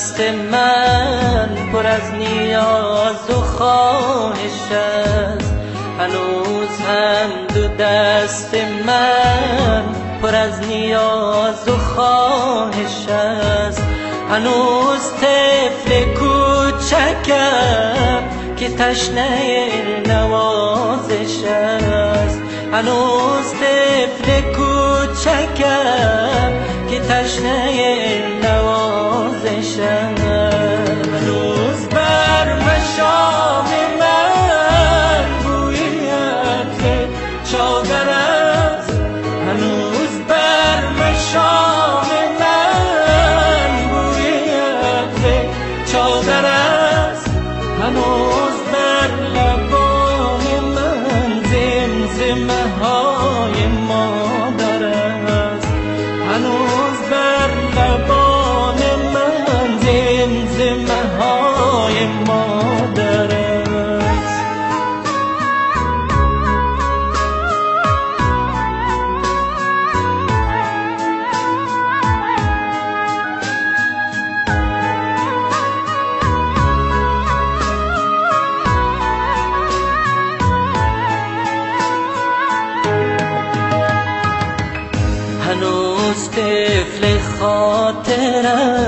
دست من پر از نیاز و خواهش است، هنوز هم دو دست من پر از نیاز و خواهش است. هنوز طفل کوچکم که تشنه نوازش است، هنوز طفل کوچکم که تشنه نوازش است. هنوز بر مشام من بوی عطر چادر است، هنوز بر مشام من بوی عطر چادر است، هنوز بر لبان من زمزمه های مادر است، هنوز بر لبان من زمزمه های مادر است. هنوز طفل خاطرم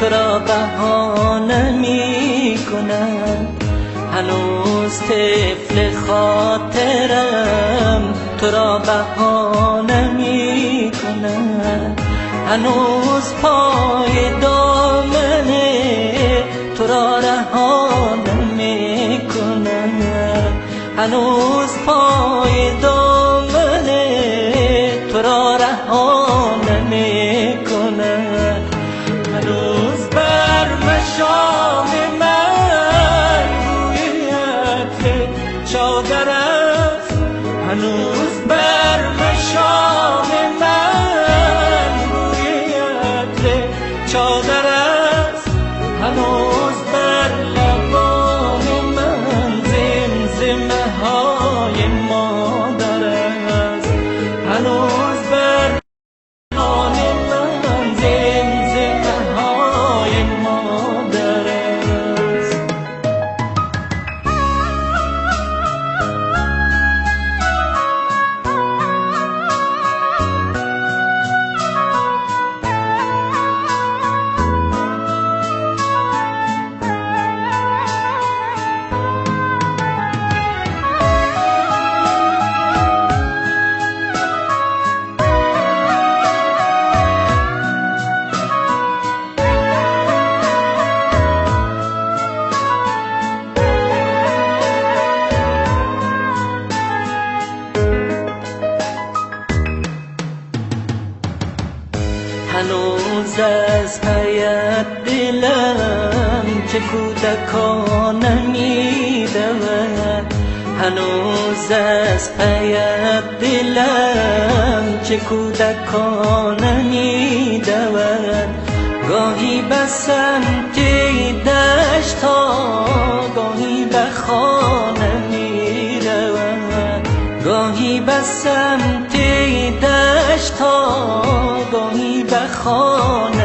تو را بهانه می کند، هنوز طفل خاطرم تو را بهانه می کند، هنوز پای دامن تو را رهانه می کند، هنوز پای دامن تو را رهانه می کند. هنوز بر مشام من بوی عطر چادر است، هنوز بر مشام من بوی عطر چادر است، هنوز بر لبان من زمزمه های مادر است، هنوز بر لبان من زمزمه های مادر است. هنوز از حیات دلم چه کودکانه می‌دود، هنوز از حیات دلم چه کودکانه می‌دود. گاهی به سمت دشت‌ها گاهی به خانه می‌رود، گاهی به سمت دشت‌ها گاهی به خانه